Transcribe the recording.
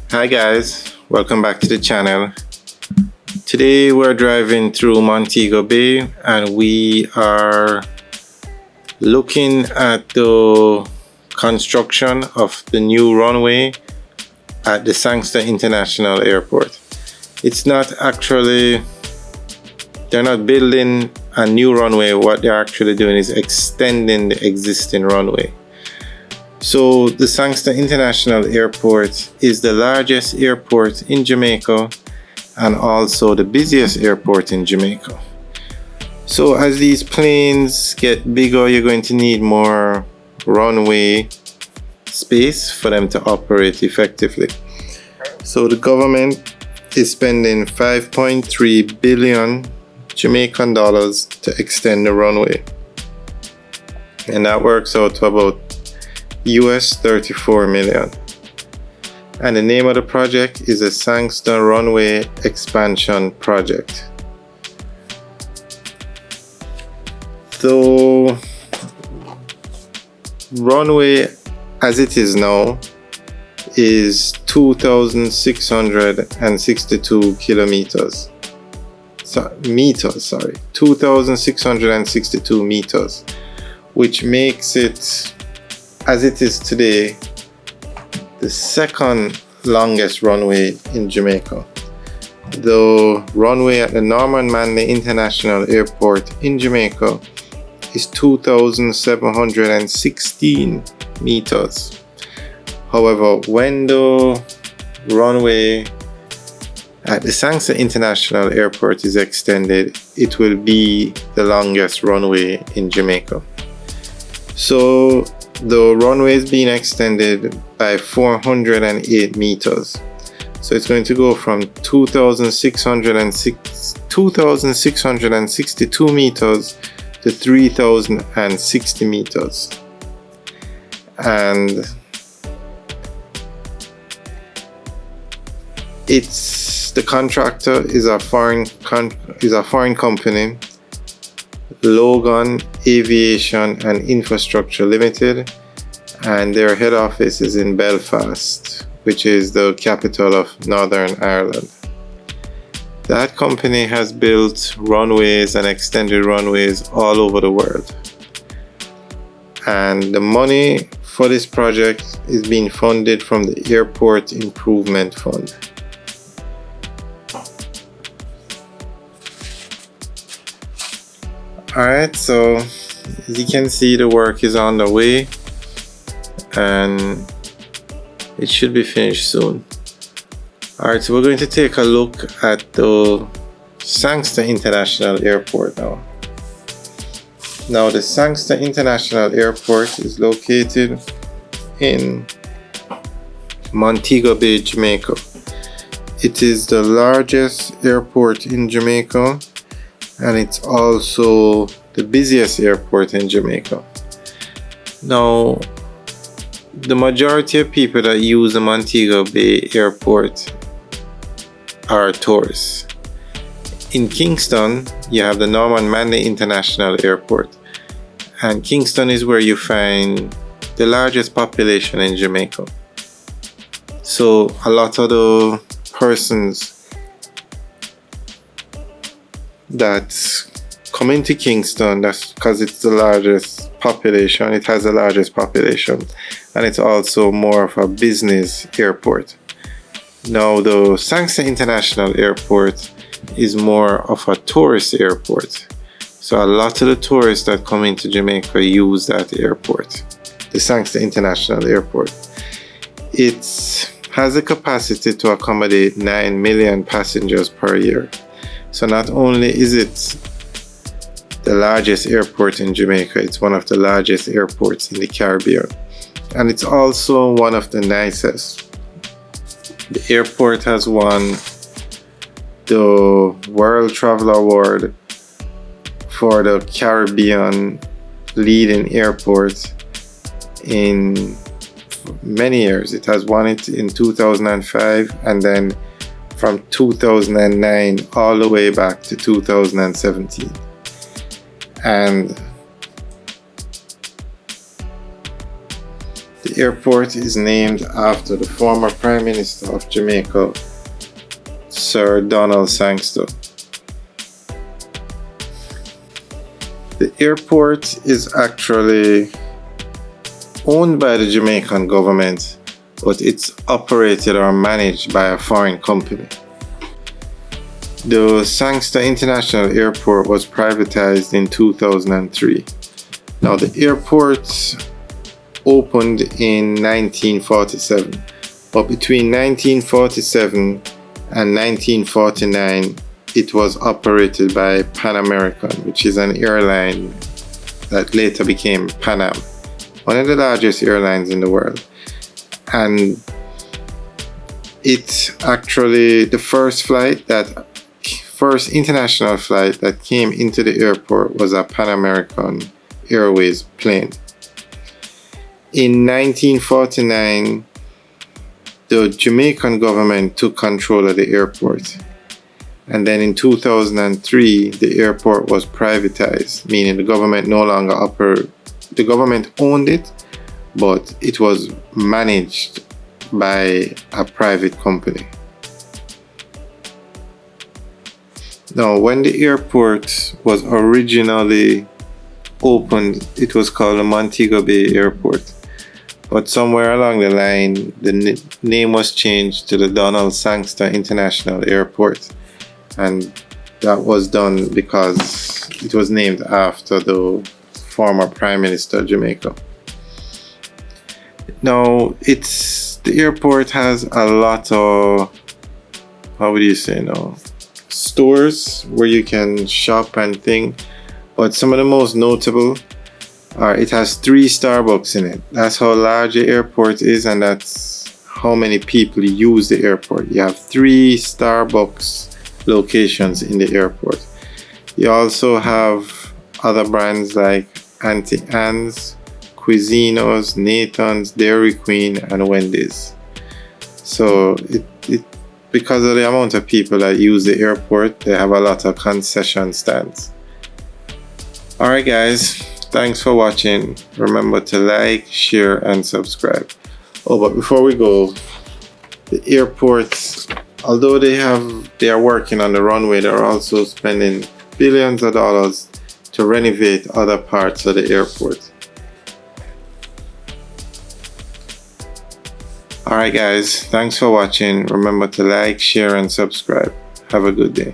Hi guys, welcome back to the channel. Today we're driving through Montego Bay and we are looking at the construction of the new runway at the Sangster International Airport. It's not actually, they're not building a new runway. What they're actually doing is extending the existing runway. So the Sangster International Airport is the largest airport in Jamaica and also the busiest airport in Jamaica. So as these planes get bigger, you're going to need more runway space for them to operate effectively. So the government is spending 5.3 billion Jamaican dollars to extend the runway. And that works out to about US 34 million. And the name of the project is the Sangster Runway Expansion Project. The runway as it is now is 2,662 kilometers. 2,662 meters, which makes it, as it is today, the second longest runway in Jamaica. The runway at the Norman Manley International Airport in Jamaica is 2,716 meters. However, when the runway at the Sangster International Airport is extended, it will be the longest runway in Jamaica. So the runway is being extended by 408 meters. So it's going to go from 2,662 meters to 3,060 meters. And the contractor is a foreign company, Logan Aviation and Infrastructure Limited, and their head office is in Belfast, which is the capital of Northern Ireland. That company has built runways and extended runways all over the world. And the money for this project is being funded from the Airport Improvement Fund. Alright, so as you can see, the work is on the way and it should be finished soon. Alright, so we're going to take a look at the Sangster International Airport now. Now, the Sangster International Airport is located in Montego Bay, Jamaica. It is the largest airport in Jamaica, and it's also the busiest airport in Jamaica. Now, the majority of people that use the Montego Bay Airport are tourists. In Kingston, you have the Norman Manley International Airport, and Kingston is where you find the largest population in Jamaica. So a lot of the persons that come into Kingston, that's because it's the largest population, it has the largest population, and it's also more of a business airport. Now, the Sangster International Airport is more of a tourist airport. So a lot of the tourists that come into Jamaica use that airport, the Sangster International Airport. It has a capacity to accommodate 9 million passengers per year. So not only is it the largest airport in Jamaica, it's one of the largest airports in the Caribbean. And it's also one of the nicest. The airport has won the World Travel Award for the Caribbean leading airport in many years. It has won it in 2005 and then from 2009 all the way back to 2017. And the The airport is named after the former Prime Minister of Jamaica, Sir Donald Sangster. The airport is actually owned by the Jamaican government, but it's operated or managed by a foreign company. The Sangster International Airport was privatized in 2003. Now, the airport opened in 1947, but between 1947 and 1949, it was operated by Pan American, which is an airline that later became Pan Am, one of the largest airlines in the world. And it's actually the first international flight that came into the airport was a Pan American Airways plane. In 1949, the Jamaican government took control of the airport. And then in 2003, the airport was privatized, meaning the government no longer the government owned it, but it was managed by a private company. Now, when the airport was originally opened, it was called the Montego Bay Airport. But somewhere along the line, the name was changed to the Donald Sangster International Airport. And that was done because it was named after the former Prime Minister of Jamaica. Now, the airport has a lot of, stores where you can shop and things. But some of the most notable are it has 3 Starbucks in it. That's how large the airport is, and that's how many people use the airport. You have 3 Starbucks locations in the airport. You also have other brands like Auntie Anne's, Cuisinos, Nathan's, Dairy Queen, and Wendy's. So because of the amount of people that use the airport, they have a lot of concession stands. Alright guys, thanks for watching. Remember to like, share, and subscribe. Oh, but before we go, the airports, although they are working on the runway, they're also spending billions of dollars to renovate other parts of the airport. Alright guys, thanks for watching. Remember to like, share, and subscribe. Have a good day.